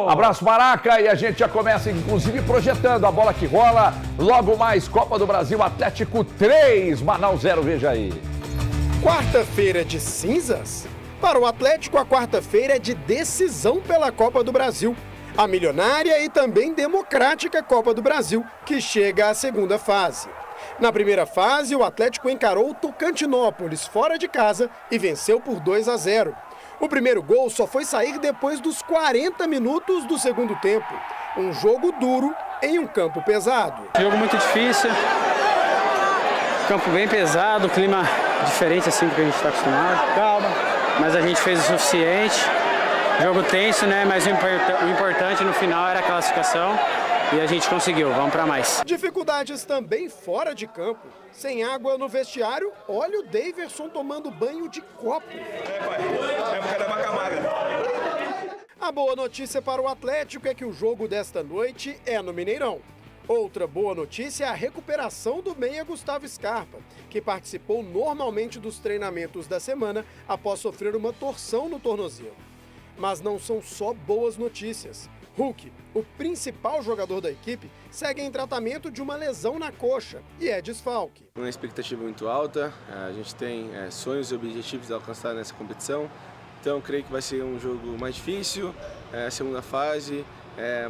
Abraço, Maraca, e a gente já começa, inclusive, projetando a bola que rola. Logo mais, Copa do Brasil, Atlético 3, Manaus 0, veja aí. Quarta-feira de cinzas? Para o Atlético, a quarta-feira é de decisão pela Copa do Brasil. A milionária e também democrática Copa do Brasil, que chega à segunda fase. Na primeira fase, o Atlético encarou o Tocantinópolis fora de casa e venceu por 2-0. O primeiro gol só foi sair depois dos 40 minutos do segundo tempo. Um jogo duro em um campo pesado. Jogo muito difícil, campo bem pesado, clima diferente assim do que a gente está acostumado. Calma. Mas a gente fez o suficiente. Jogo tenso, né? Mas o importante no final era a classificação. E a gente conseguiu, vamos para mais. Dificuldades também fora de campo. Sem água no vestiário, olha o Daverson tomando banho de copo. A boa notícia para o Atlético é que o jogo desta noite é no Mineirão. Outra boa notícia é a recuperação do meia Gustavo Scarpa, que participou normalmente dos treinamentos da semana após sofrer uma torção no tornozelo. Mas não são só boas notícias. Hulk, o principal jogador da equipe, segue em tratamento de uma lesão na coxa e é desfalque. Uma expectativa muito alta, a gente tem sonhos e objetivos a alcançar nessa competição, então eu creio que vai ser um jogo mais difícil, a segunda fase,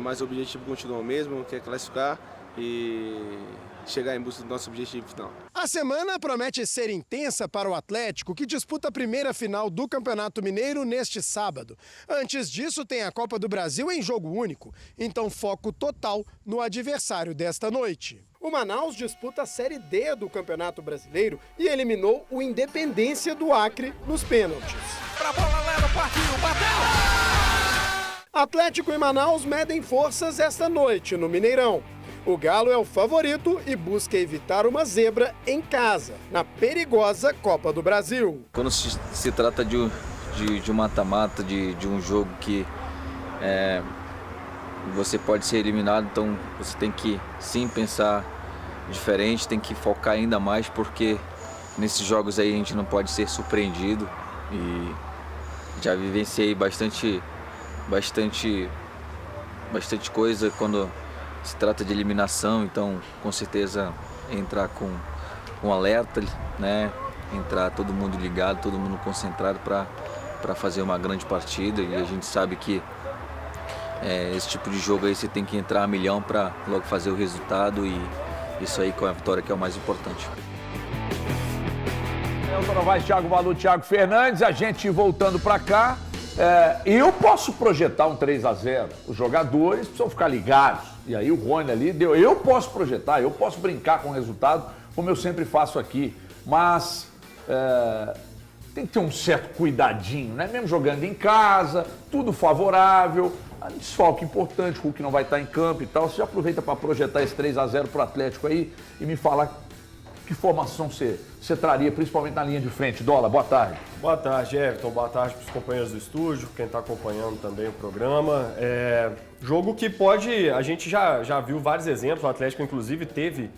mas o objetivo continua o mesmo, que é classificar e chegar em busca do nosso objetivo final. A semana promete ser intensa para o Atlético, que disputa a primeira final do Campeonato Mineiro neste sábado. Antes disso, tem a Copa do Brasil em jogo único, então foco total no adversário desta noite. O Manaus disputa a Série D do Campeonato Brasileiro e eliminou o Independência do Acre nos pênaltis. Pra bola, Lero, partiu, bateu! Atlético e Manaus medem forças esta noite no Mineirão. O Galo é o favorito e busca evitar uma zebra em casa, na perigosa Copa do Brasil. Quando se trata de um mata-mata, de um jogo que você pode ser eliminado, então você tem que sim pensar diferente, tem que focar ainda mais, porque nesses jogos aí a gente não pode ser surpreendido. E já vivenciei bastante coisa quando se trata de eliminação, então com certeza entrar com um alerta, né? Entrar todo mundo ligado, todo mundo concentrado para fazer uma grande partida, e a gente sabe que esse tipo de jogo aí você tem que entrar a milhão para logo fazer o resultado, e isso aí com a vitória que é o mais importante. Nelson Novaes, Thiago Valu, Thiago Fernandes, a gente voltando para cá. Eu posso projetar um 3-0. Os jogadores precisam ficar ligados. E aí o Rony ali deu. Eu posso projetar, eu posso brincar com o resultado, como eu sempre faço aqui. Mas tem que ter um certo cuidadinho, né? Mesmo jogando em casa, tudo favorável. Desfalque importante, o Hulk não vai estar em campo e tal. Você já aproveita para projetar esse 3-0 para o Atlético aí e me falar que formação você traria, principalmente na linha de frente. Dola, boa tarde. Boa tarde, Everton. Boa tarde para os companheiros do estúdio, quem está acompanhando também o programa. Jogo que pode... A gente já viu vários exemplos. O Atlético, inclusive, teve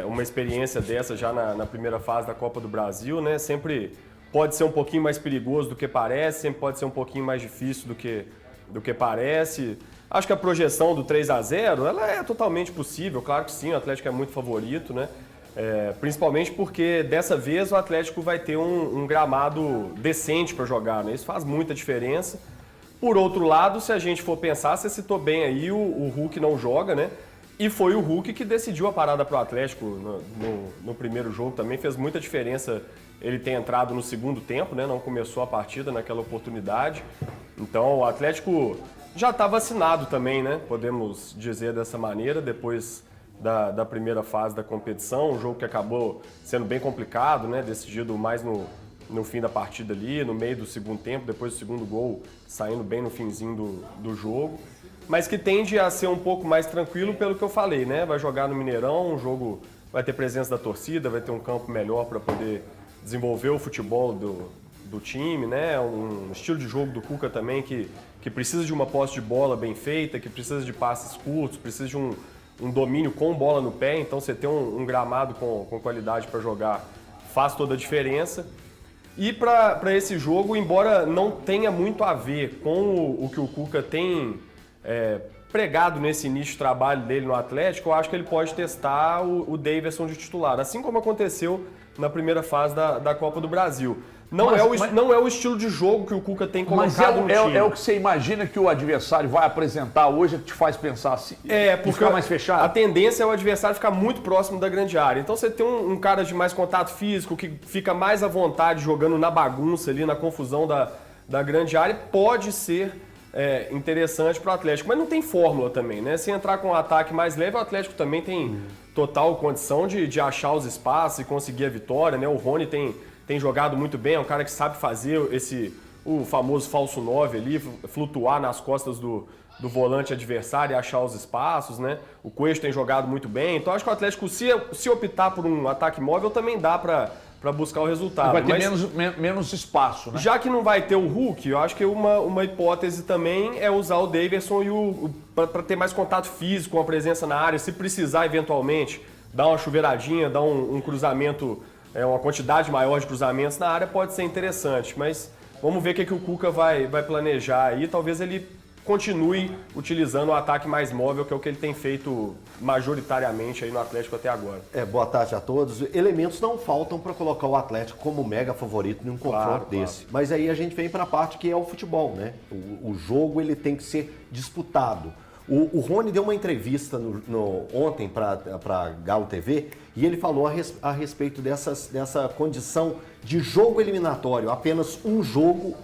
uma experiência dessa já na primeira fase da Copa do Brasil, né? Sempre pode ser um pouquinho mais perigoso do que parece, sempre pode ser um pouquinho mais difícil do que parece. Acho que a projeção do 3-0, ela é totalmente possível. Claro que sim, o Atlético é muito favorito, né? Principalmente porque dessa vez o Atlético vai ter um gramado decente para jogar, né? Isso faz muita diferença. Por outro lado, se a gente for pensar, você citou bem aí, o Hulk não joga, né? E foi o Hulk que decidiu a parada para o Atlético no primeiro jogo, também fez muita diferença ele ter entrado no segundo tempo, né? Não começou a partida naquela oportunidade. Então o Atlético já está vacinado também, né? Podemos dizer dessa maneira, depois da primeira fase da competição, um jogo que acabou sendo bem complicado, né? Decidido mais no fim da partida ali, no meio do segundo tempo, depois do segundo gol, saindo bem no finzinho do jogo, mas que tende a ser um pouco mais tranquilo pelo que eu falei, né? Vai jogar no Mineirão, um jogo vai ter presença da torcida, vai ter um campo melhor para poder desenvolver o futebol do time, né? Um estilo de jogo do Cuca também que precisa de uma posse de bola bem feita, que precisa de passes curtos, precisa de um domínio com bola no pé, então você ter um gramado com qualidade para jogar faz toda a diferença. E para esse jogo, embora não tenha muito a ver com o que o Cuca tem pregado nesse início de trabalho dele no Atlético, eu acho que ele pode testar o Daverson de titular, assim como aconteceu na primeira fase da Copa do Brasil. Não é o estilo de jogo que o Cuca tem colocado no time. É o que você imagina que o adversário vai apresentar hoje, que te faz pensar assim, porque ficar mais fechado? A tendência é o adversário ficar muito próximo da grande área. Então você tem um cara de mais contato físico, que fica mais à vontade jogando na bagunça ali, na confusão da grande área, pode ser interessante para o Atlético. Mas não tem fórmula também, né? Se entrar com um ataque mais leve, o Atlético também tem total condição de achar os espaços e conseguir a vitória, né? O Rony tem jogado muito bem, é um cara que sabe fazer o famoso falso 9 ali, flutuar nas costas do volante adversário e achar os espaços, né? O Coelho tem jogado muito bem, então acho que o Atlético, se optar por um ataque móvel, também dá para buscar o resultado. Vai ter menos espaço, né? Já que não vai ter o Hulk, eu acho que uma hipótese também é usar o Daverson para ter mais contato físico, uma presença na área, se precisar eventualmente dar uma chuveiradinha, dar um cruzamento, uma quantidade maior de cruzamentos na área, pode ser interessante, mas vamos ver o que o Cuca vai planejar aí. Talvez ele continue utilizando o ataque mais móvel, que é o que ele tem feito majoritariamente aí no Atlético até agora. Boa tarde a todos. Elementos não faltam para colocar o Atlético como mega favorito num confronto desse. Claro. Mas aí a gente vem para a parte que é o futebol, né? O jogo ele tem que ser disputado. O Rony deu uma entrevista ontem para Galo TV e ele falou a respeito dessa condição de jogo eliminatório, apenas um jogo,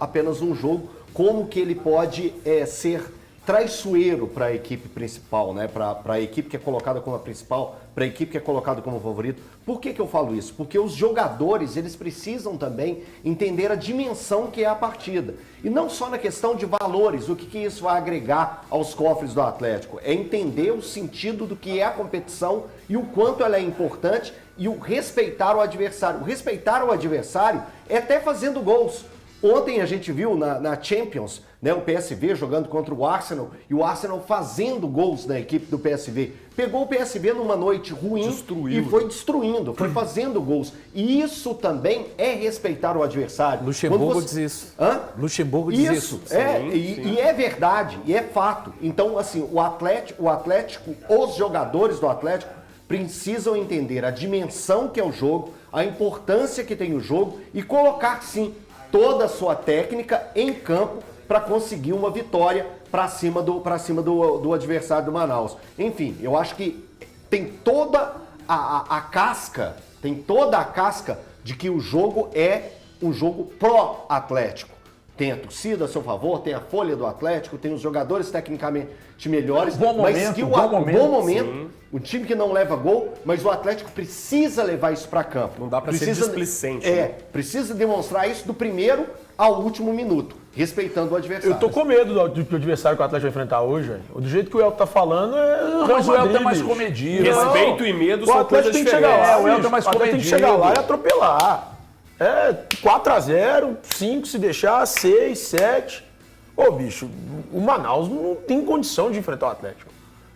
como que ele pode ser traiçoeiro para a equipe principal, né? Para a equipe que é colocada como a principal, para a equipe que é colocada como favorito. Por que eu falo isso? Porque os jogadores, eles precisam também entender a dimensão que é a partida. E não só na questão de valores, o que isso vai agregar aos cofres do Atlético. É entender o sentido do que é a competição e o quanto ela é importante e o respeitar o adversário. O respeitar o adversário é até fazendo gols. Ontem a gente viu na Champions, né, o PSV jogando contra o Arsenal e o Arsenal fazendo gols na equipe do PSV. Pegou o PSV numa noite ruim e foi destruindo, foi fazendo gols. E isso também é respeitar o adversário. Luxemburgo diz isso. Luxemburgo diz isso. E é verdade, e é fato. Então, assim, o Atlético, os jogadores do Atlético precisam entender a dimensão que é o jogo, a importância que tem o jogo e colocar, sim, toda a sua técnica em campo para conseguir uma vitória para cima do adversário do Manaus. Enfim, eu acho que tem toda a casca de que o jogo é um jogo pró-Atlético. Tem a torcida a seu favor, tem a folha do Atlético, tem os jogadores tecnicamente melhores, bom momento, o time que não leva gol, mas o Atlético precisa levar isso para campo. Não dá para ser displicente. Precisa demonstrar isso do primeiro ao último minuto, respeitando o adversário. Eu tô com medo do que o adversário que o Atlético vai enfrentar hoje, velho. Do jeito que o Elton tá falando, mas o Elton é mais comedido. Respeito e medo são coisas diferentes. O Elton é mais comedido. Tem que chegar lá e atropelar. 4-0, 5 se deixar, 6, 7. Ô, bicho, o Manaus não tem condição de enfrentar o Atlético.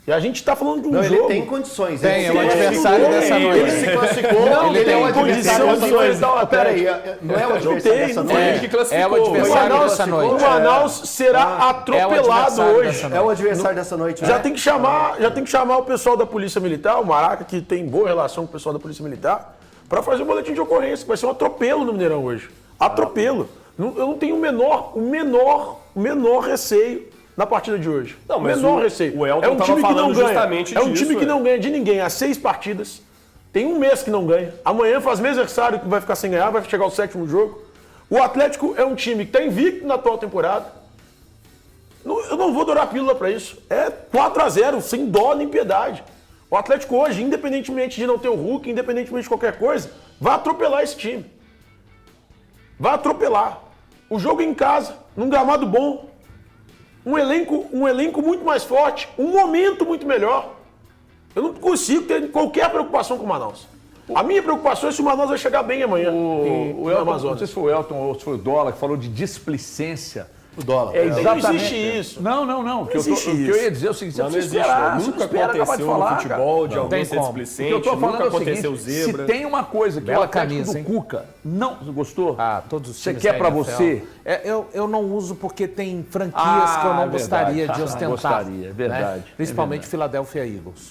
E a gente tá falando de um jogo... Ele tem condições. É o adversário dessa noite. Ele se classificou, ele é o adversário dessa noite. Peraí, não é o adversário dessa noite? Ele que classificou. É o adversário dessa noite. O Manaus será atropelado hoje. É o adversário dessa noite. Já tem que chamar o pessoal da Polícia Militar, o Maraca, que tem boa relação com o pessoal da Polícia Militar, para fazer um boletim de ocorrência, que vai ser um atropelo no Mineirão hoje. Atropelo. Eu não tenho o menor receio na partida de hoje. Não, mas menor receio. O Elton estava falando justamente disso. É um time que não ganha de ninguém há 6 partidas. Tem um mês que não ganha. Amanhã faz mês aniversário que vai ficar sem ganhar, vai chegar ao 7º jogo. O Atlético é um time que está invicto na atual temporada. Eu não vou dourar pílula para isso. É 4-0, sem dó nem piedade. O Atlético hoje, independentemente de não ter o Hulk, independentemente de qualquer coisa, vai atropelar esse time. Vai atropelar. O jogo em casa, num gramado bom, um elenco muito mais forte, um momento muito melhor. Eu não consigo ter qualquer preocupação com o Manaus. A minha preocupação é se o Manaus vai chegar bem amanhã. O Elton, não sei se foi o Elton ou se foi o Dólar que falou de displicência. O dólar. É exatamente. Não existe isso. Não. O que existe eu ia dizer é o seguinte, Não, você existe. esperar. Nunca acabar de aconteceu falar, no futebol cara. de alguém ser O displicente, que eu tô falando nunca é o aconteceu seguinte, zebra. se tem uma coisa que Bela o Atlético camisa, do hein? Cuca não gostou, Todos os você times quer da pra NFL. você? Eu não uso porque tem franquias que eu não gostaria de ostentar. Gostaria, é verdade. Né? Principalmente Philadelphia Eagles.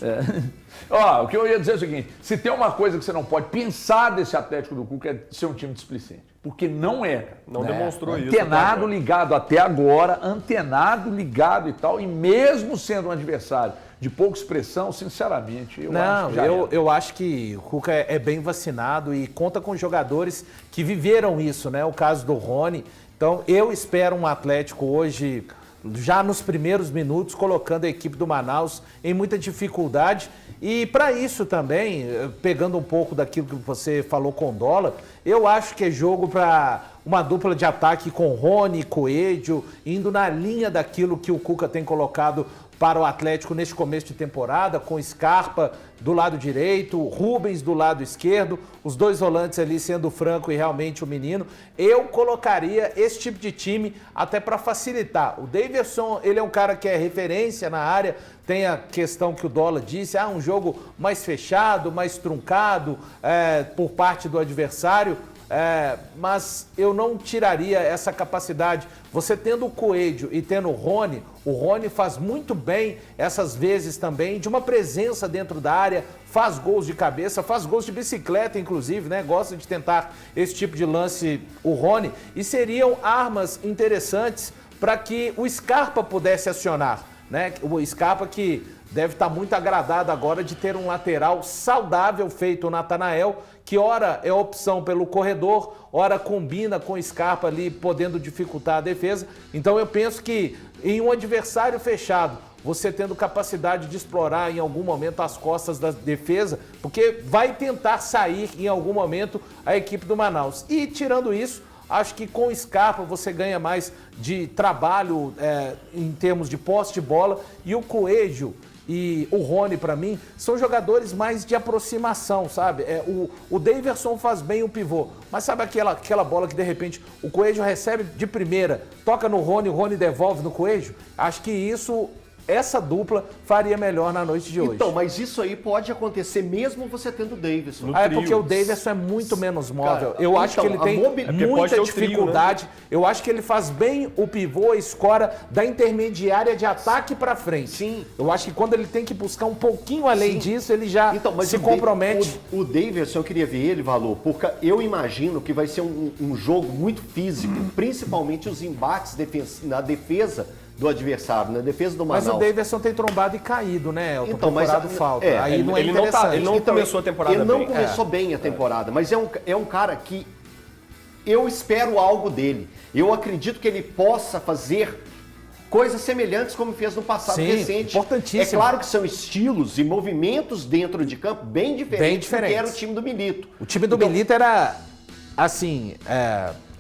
Ó, o que eu ia dizer é o seguinte, se tem uma coisa que você não pode pensar desse Atlético do Cuca é ser um time displicente. Porque não é, cara. Não demonstrou isso. Antenado, ligado até agora, antenado, ligado e tal, e mesmo sendo um adversário de pouca expressão, sinceramente, eu acho que já era. eu acho que o Cuca é bem vacinado e conta com jogadores que viveram isso, né? O caso do Rony. Então, eu espero um Atlético hoje, já nos primeiros minutos, colocando a equipe do Manaus em muita dificuldade. E para isso também, pegando um pouco daquilo que você falou com o Dólar, eu acho que é jogo para uma dupla de ataque com Rony e Coelho, indo na linha daquilo que o Cuca tem colocado para o Atlético neste começo de temporada, com Scarpa do lado direito, Rubens do lado esquerdo, os dois volantes ali sendo o Franco e realmente o Menino. Eu colocaria esse tipo de time até para facilitar. O Davidson, ele é um cara que é referência na área, tem a questão que o Dólar disse, um jogo mais fechado, mais truncado por parte do adversário, mas eu não tiraria essa capacidade. Você tendo o Coelho e tendo o Rony faz muito bem essas vezes também de uma presença dentro da área, faz gols de cabeça, faz gols de bicicleta, inclusive, né? Gosta de tentar esse tipo de lance, o Rony, e seriam armas interessantes para que o Scarpa pudesse acionar, né? O Scarpa que deve estar muito agradado agora de ter um lateral saudável feito o Natanael, que ora é opção pelo corredor, ora combina com o Scarpa ali, podendo dificultar a defesa. Então eu penso que em um adversário fechado, você tendo capacidade de explorar em algum momento as costas da defesa, porque vai tentar sair em algum momento a equipe do Manaus. E tirando isso, acho que com o Scarpa você ganha mais de trabalho em termos de posse de bola, e o Coelho e o Rony, para mim, são jogadores mais de aproximação, sabe? O Davidson faz bem o pivô, mas sabe aquela bola que, de repente, o Coelho recebe de primeira, toca no Rony, o Rony devolve no Coelho? Acho que essa dupla faria melhor na noite de hoje. Então, mas isso aí pode acontecer mesmo você tendo o Davidson. Porque o Davidson é muito menos móvel. Cara, eu acho que ele tem muita dificuldade. Trio, né? Eu acho que ele faz bem o pivô, a escora da intermediária de ataque para frente. Sim. Eu acho que quando ele tem que buscar um pouquinho além disso, ele já se compromete. O Davidson, eu queria ver ele, Valor, porque eu imagino que vai ser um jogo muito físico, principalmente os embates na defesa do adversário, na defesa do Manaus. Mas o Davidson tem trombado e caído, né, Elton? Então, mas falta. Aí não é ele interessante. Ele não começou a temporada bem. Ele não bem. começou bem a temporada, mas é um cara que eu espero algo dele. Eu acredito que ele possa fazer coisas semelhantes como fez no passado recente. Importantíssimo. É claro que são estilos e movimentos dentro de campo bem diferentes do que era o time do Milito. O time do Milito era, assim,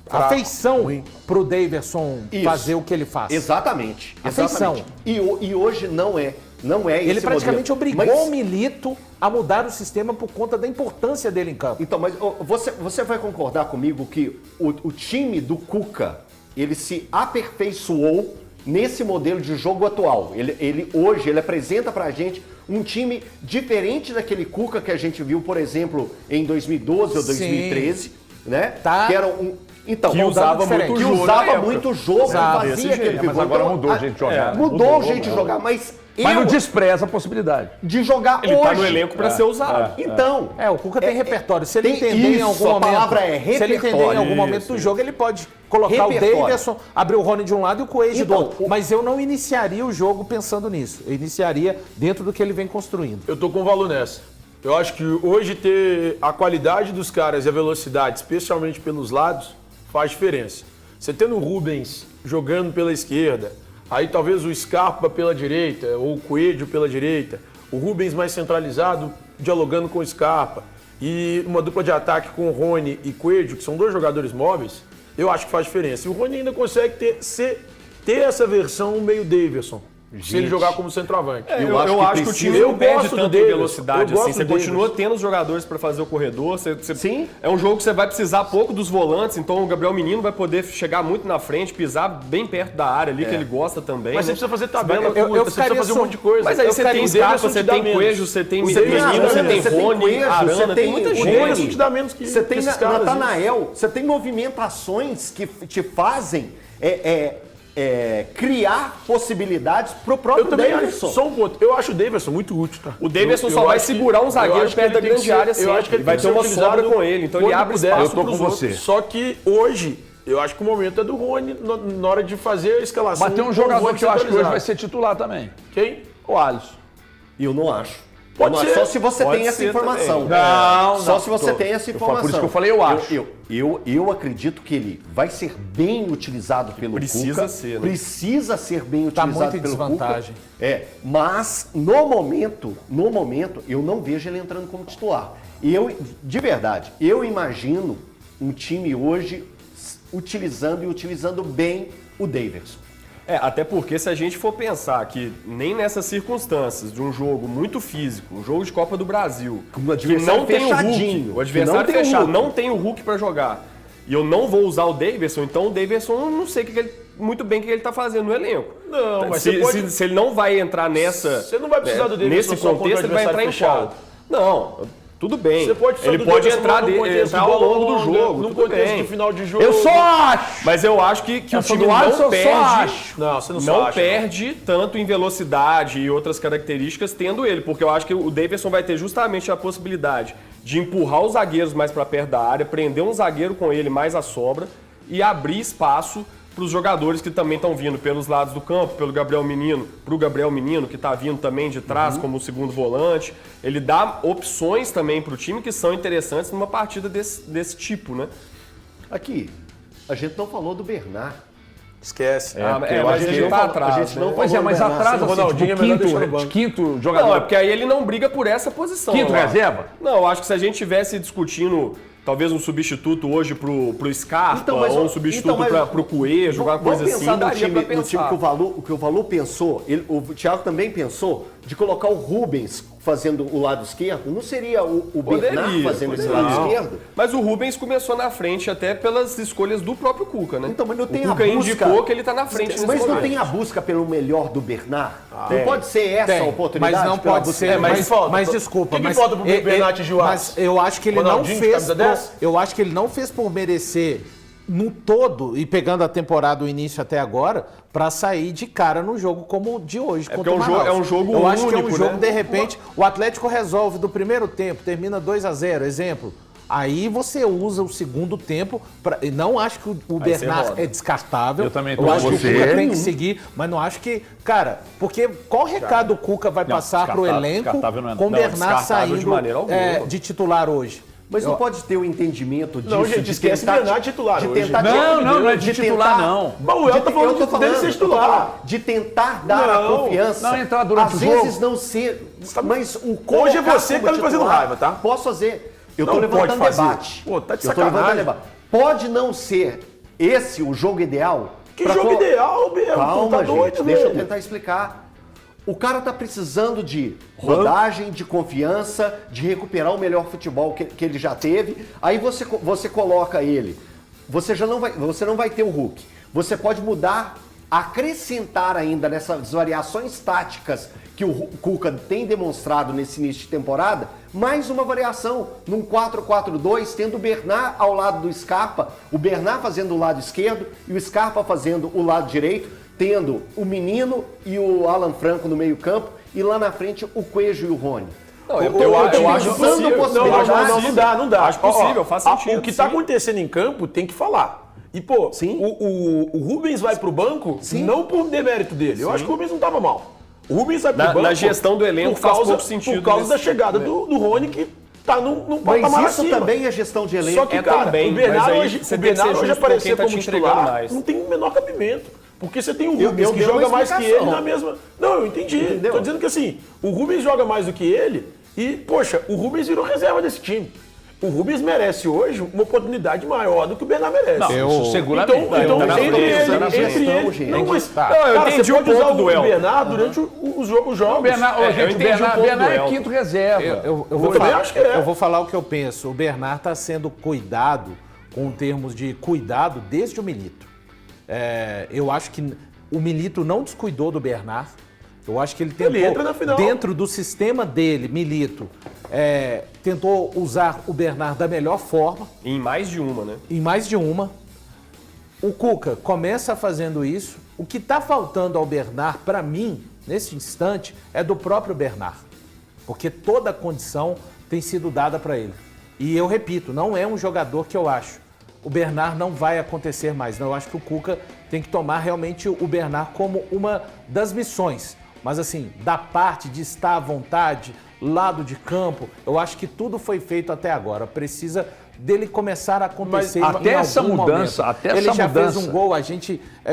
afeição pro Davidson fazer o que ele faz. Exatamente. Afeição. E hoje não é. Não é esse Ele praticamente modelo. obrigou o Milito a mudar o sistema por conta da importância dele em campo. Então, mas você vai concordar comigo que o time do Cuca, ele se aperfeiçoou nesse modelo de jogo atual. Hoje ele apresenta pra gente um time diferente daquele Cuca que a gente viu, por exemplo, em 2012 ou 2013, né? Tá. Que era que usava muito jogo, fazia aquele pivô. Mas agora mudou o jeito de jogar. Mudou o jeito de jogar, mas não despreza a possibilidade de jogar ele hoje. Ele tá no elenco para ser usado. Então... o Cuca tem repertório. Se ele entender em algum momento... a palavra é repertório. Se ele entender em algum momento do jogo, ele pode colocar o Davidson, abrir o Rony de um lado e o Coelho do outro. Mas eu não iniciaria o jogo pensando nisso. Eu iniciaria dentro do que ele vem construindo. Eu tô com o Valor nessa. Eu acho que hoje ter a qualidade dos caras e a velocidade, especialmente pelos lados, faz diferença. Você tendo o Rubens jogando pela esquerda, aí talvez o Scarpa pela direita, ou o Coelho pela direita, o Rubens mais centralizado, dialogando com o Scarpa, e uma dupla de ataque com o Rony e Coelho, que são dois jogadores móveis, eu acho que faz diferença. E o Rony ainda consegue ter essa versão meio Davidson, se ele jogar como centroavante. Eu acho que o time Eu não perde gosto do tanto em Davidson, velocidade eu assim. gosto Você do continua Davidson. tendo os jogadores para fazer o corredor. Sim. É um jogo que você vai precisar pouco dos volantes, então o Gabriel Menino vai poder chegar muito na frente, pisar bem perto da área ali, que ele gosta também. Mas você precisa fazer tabela, Eu você precisa fazer um monte de coisa. Mas aí você tem Scarpa, você tem Coelho, você tem Menino, você tem Rony, Arana, tem muita O gente. Davidson te dá menos que Você tem esses caras. Natanael, você tem movimentações que te fazem criar possibilidades pro próprio Eu também Davidson. acho, só um ponto, eu acho o Davidson muito útil, tá? O Davidson Eu só vai acho que- segurar um eu zagueiro acho que perto da ele tem que grande área ser- eu acho que ele vai tem ter que uma ser sobra utilizado com ele, então ele quando abre puder. espaço Eu tô pros com outros. você. Só que hoje, eu acho que o momento é do Rony na hora de fazer a escalação. Mas tem um com o jogador Rony que eu acho que hoje centralizado. vai ser titular também. Quem? O Alisson. E eu não acho. Pode Eu não ser. acho. Só se você Pode tem essa ser informação. também. Não, Só não. se você tem essa informação. Por isso que eu falei, eu acho. Eu acredito que ele vai ser bem utilizado pelo Precisa Cuca. ser, né? Precisa ser bem Tá utilizado muito em pelo desvantagem. Cuca. Mas no momento, eu não vejo ele entrando como titular. De verdade, eu imagino um time hoje utilizando bem o Davidson. Até porque se a gente for pensar que nem nessas circunstâncias de um jogo muito físico, um jogo de Copa do Brasil, Com o que adversário não tem o Hulk, fechadinho, o adversário que não tem o fechado, Hulk. não tem o Hulk pra jogar, e eu não vou usar o Davidson, então o Davidson eu não sei muito bem o que ele tá fazendo no elenco. Não, mas se, você pode- se ele não vai entrar nessa... Você não vai precisar do Davidson nesse só contra o contexto, ele vai entrar adversário em quadro. Não, tudo bem. Você pode precisar ele do pode Davidson entrar, num contexto entrar ao longo do jogo, num tudo contexto bem. de final de jogo. Eu só acho. Mas eu acho que o Eu sou time do Alisson, não eu só perde... acho. Não, você não só Não acha, perde tanto em velocidade e outras características tendo ele, porque eu acho que o Davidson vai ter justamente a possibilidade de empurrar os zagueiros mais para perto da área, prender um zagueiro com ele mais à sobra e abrir espaço para os jogadores que também estão vindo pelos lados do campo, pelo Gabriel Menino, para o Gabriel Menino, que está vindo também de trás como segundo volante. Ele dá opções também para o time que são interessantes numa partida desse tipo, né? Aqui, a gente não falou do Bernard. Esquece. Mas ele tá atrás, a gente não né? Pois é, mas falou do atrás, Bernard. assim, Ronaldinho é melhor deixar no banco. quinto jogador. Não, é porque aí ele não briga por essa posição. Quinto eu acho. reserva? Não, eu acho que se a gente tivesse discutindo talvez um substituto hoje pro Scarpa, Então, mas ou um o- substituto então, mas pro Coelho, alguma Vamos coisa assim, pensar no daria time, pra no time pensar. que o Valu pensou, o Thiago também pensou, de colocar o Rubens fazendo o lado esquerdo. Não seria o Bernard fazendo esse lado Não. esquerdo? Mas o Rubens começou na frente até pelas escolhas do próprio Cuca, né? Então, mas não tem o a Cuca busca. indicou que ele tá na frente nesse Mas não momento. tem a busca pelo melhor do Bernard? Não pode ser essa Tem, a oportunidade? mas não pela pode busca? ser. mas falta. Mas desculpa, Quem que mas falta pro Bernard atingir o mas ápice? eu acho que ele Ronaldinho não de fez. camisa 10? Eu acho que ele não fez por merecer no todo e pegando a temporada do início até agora para sair de cara no jogo como o de hoje contra o porque é um Manaus. jogo Eu acho que é um único, jogo né? de repente o Atlético resolve do primeiro tempo, termina 2-0, exemplo. Aí você usa o segundo tempo para não acho que o Aí você Bernard roda. é descartável. Eu também tô Eu com acho que você. o Cuca tem que seguir, mas não acho que, cara, porque qual recado o Cuca vai passar pro descartável- elenco descartável não é- com o não, Bernard descartável de saindo maneira alguma. de titular hoje? Mas não pode ter o entendimento disso. Não, gente, de esquece tentar- Bernard titular de hoje. tentar Não é de titular, não. Mas o El tá falando que deve ser titular. De tentar dar Não, a confiança. não entrar durante às o jogo. vezes não ser. Mas o Hoje é colocar você que como tá me fazendo titular, raiva, tá? Posso fazer. Eu tô Não levantando pode fazer. debate. Pô, tá de Eu tô levantando sacanagem. debate. Pode não ser esse o jogo ideal. Que pra jogo colo- ideal, meu? Calma, Tá doido, gente. Deixa eu velho. tentar explicar. O cara tá precisando de rodagem, de confiança, de recuperar o melhor futebol que ele já teve. Aí você coloca ele. Você não vai ter o Hulk. Você pode mudar, acrescentar ainda nessas variações táticas que o Cuca tem demonstrado nesse início de temporada, mais uma variação num 4-4-2, tendo o Bernard ao lado do Scarpa, o Bernard fazendo o lado esquerdo e o Scarpa fazendo o lado direito, tendo o Menino e o Alan Franco no meio-campo e lá na frente o Coelho e o Rony. Não, eu acho utilizando possível. possibilidades. Não dá, não dá. Acho possível, faz sentido, O que tá sim. acontecendo em campo tem que falar. E, pô, Sim. o Rubens vai pro banco não por demérito dele. Eu acho que o Rubens não tava mal. O Rubens vai pro Na- banco na gestão do elenco por faz causa, pouco sentido por causa nesse- da chegada do Rony, que tá num patamar Mas isso acima. também é gestão de elenco. Só que, É cara, também, o Bernard mas aí hoje, você o tem que ser Bernard hoje justo com aparecer quem tá como te entregando titular mais. não tem o menor cabimento. Porque você tem o Eu- Rubens eu que dei uma joga mais que ele explicação. na mesma... Não, eu entendi. Entendeu? Tô dizendo que assim, o Rubens joga mais do que ele e, poxa, o Rubens virou reserva desse time. O Rubens merece hoje uma oportunidade maior do que o Bernard merece. Não, isso seguramente. Então tá na entre frente, tá na ele, frente. não, mas, Tá. cara, Eu entendi você o pode ponto usar do o Elton. Bernard durante os jogos. O Bernard, eu gente, o entendi o ponto do Bernard é Elton. quinto reserva. Eu Eu vou também falar, acho que é. eu vou falar o que eu penso. O Bernard está sendo cuidado, com termos de cuidado, desde o Milito. Eu acho que o Milito não descuidou do Bernard. Eu acho que ele tentou, entra na final. dentro do sistema dele, Milito, tentou usar o Bernard da melhor forma, Em mais de uma, né? em mais de uma. O Cuca começa fazendo isso. O que está faltando ao Bernard, para mim, nesse instante, é do próprio Bernard. Porque toda a condição tem sido dada para ele. E eu repito, não é um jogador que eu acho. O Bernard não vai acontecer mais. Não, eu acho que o Cuca tem que tomar realmente o Bernard como uma das missões. Mas assim, da parte de estar à vontade, lado de campo, eu acho que tudo foi feito até agora. Precisa dele começar a acontecer. Mas até em essa algum mudança, momento. até ele essa já mudança. fez um gol,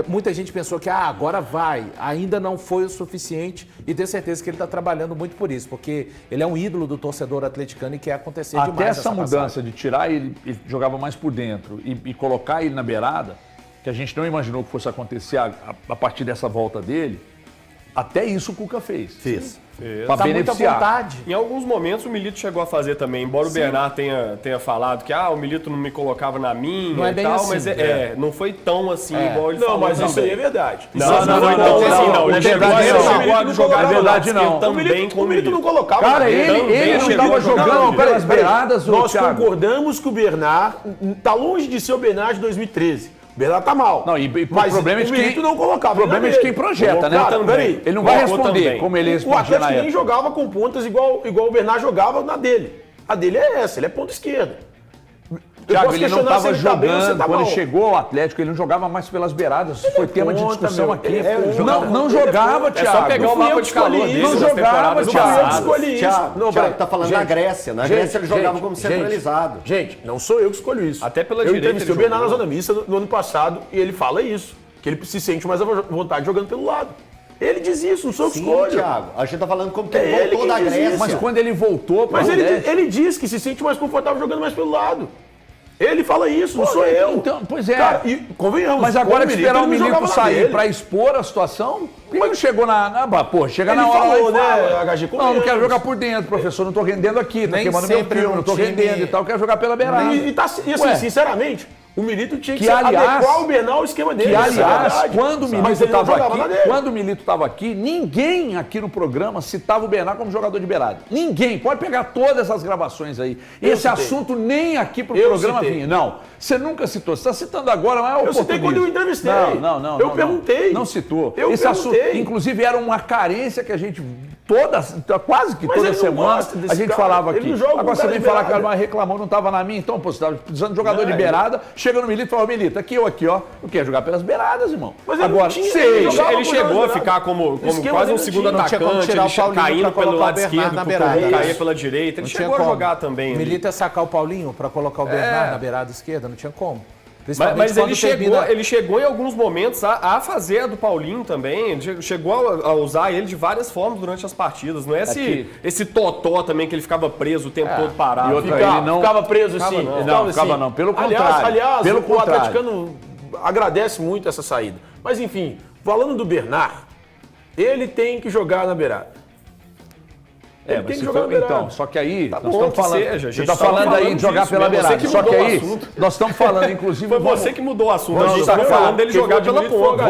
muita gente pensou que agora vai. Ainda não foi o suficiente e tenho certeza que ele está trabalhando muito por isso, porque ele é um ídolo do torcedor atleticano e quer acontecer Até demais essa mudança passagem. de tirar ele jogava mais por dentro e colocar ele na beirada, que a gente não imaginou que fosse acontecer a partir dessa volta dele, até isso o Cuca fez. Fez. Para Tá muita beneficiar. vontade. Em alguns momentos o Milito chegou a fazer também, embora o Bernard tenha falado que o Milito não me colocava na minha Não é e bem tal, assim. mas não foi tão assim igual ele Não, falou. mas isso também. aí é verdade. Não, Isso não, foi não, tão não, assim, não, Ele ele chegou chegou a a jogar jogar é verdade, não. também com O Milito não colocava. Cara, na dele. ele não chegou estava a jogar jogando no pelas Peraí, beiradas, ô nós Thiago. concordamos que o Bernard tá longe de ser o Bernard de 2013. O Bernard tá mal. Não, mas o problema é de o Milito quem não colocava. O problema é de quem projeta, né? Cara, peraí. Ele não vai Colocou responder também. como ele O respondia na Atlético nem época. jogava com pontas igual o Bernard jogava na dele. A dele é essa, ele é ponta esquerda. Eu Thiago, posso ele não questionar se estava ele tá bem ou se jogando. tá Quando mal. chegou ao Atlético, ele não jogava mais pelas beiradas. Isso foi tema de ponta, discussão meu. aqui. Ele é ponta. Não jogava, É só Thiago. pegar Não o fui eu mapa que de calor escolhi dele isso. Não nas jogava, temporadas Não fui eu que passadas. escolhi isso. Thiago, Não, Thiago tá falando gente, na Grécia. Na Grécia ele jogava como centralizado. Gente, não sou eu que escolho isso. Até pela eu direita entrevistei o ele Bernard na jogou. Zona Mista no ano passado e ele fala isso. Que ele se sente mais à vontade jogando pelo lado. Ele diz isso, não sou eu que Sim, escolho. Thiago. A gente tá falando como que É ele ele voltou quem da diz isso. Grécia. Mas quando ele voltou para Mas o ele diz que se sente mais confortável jogando mais pelo lado. Ele fala isso, não sou eu. Então, pois é. Cara, e convenhamos. Mas agora com que esperar o ele não Milito jogava na sair dele. para expor a situação, por que não chegou pô, chega Ele na hora falou, lá e né, fala. HG, Não, não convenhamos. quero jogar por dentro, professor, não tô rendendo aqui, tá Nem queimando meu sempre filme, um não tô time- rendendo e tal, quero jogar pela beirada. E assim, Ué. sinceramente, o Milito tinha que, Que, aliás, adequar o Bernal ao esquema dele. Que, isso é aliás, verdade. quando o Mas Milito ele não estava jogava na aqui, dele. quando o Milito estava aqui, ninguém aqui no programa citava o Bernard como jogador de beirada. Ninguém. Pode pegar todas essas gravações aí. Esse citei. assunto nem aqui pro Eu programa citei. vinha. Não. Você nunca citou. Você está citando agora, mas é Eu citei oportunismo. quando eu entrevistei. Não. Eu perguntei. Não citou. Eu Esse perguntei. assunto, inclusive, era uma carência que a gente quase que Mas toda ele não semana gosta desse a gente cara. falava Ele aqui. não joga com Agora você cara vem de falar que beirada. ela reclamou, não estava na minha. Então, pô, você estava precisando de jogador de beirada. Chega no Milito e fala, Milito, aqui eu aqui, ó. Eu quero jogar pelas beiradas, irmão. Mas ele Agora, não tinha, sei. ele jogava Ele por chegou a beirada. ficar como Esquema quase dele um não segundo tinha. Não tinha como atacante, tirar ele o Paulinho caindo pra pelo colocar o lado Bernard esquerdo, na pro beirada. Paulinho caía Isso. pela direita. Ele Não tinha chegou a como. jogar também. ali. Milito ia sacar o Paulinho para colocar o Bernard na beirada esquerda, não tinha como. Principalmente Mas quando ele chegou em alguns momentos a fazer a do Paulinho também. Ele chegou a usar ele de várias formas durante as partidas. Não é esse totó também que ele ficava preso o tempo todo parado. E outra, Ficava, ele não- ficava preso assim. Não, ficava não. Pelo contrário. Aliás, Pelo o contrário. atleticano agradece muito essa saída. Mas enfim, falando do Bernard, ele tem que jogar na beirada. Ele tem mas que se jogar na for, beirada. então, só que aí, nós bom estamos que falando, seja, a você gente está tava falando aí falando de jogar disso, pela né? Você beirada. que Só que mudou o aí, assunto. nós estamos falando, inclusive, Foi vamos- você que mudou o assunto. A Vamos gente estava sacar, falando dele quem jogar foi pela admitido foi o ponta.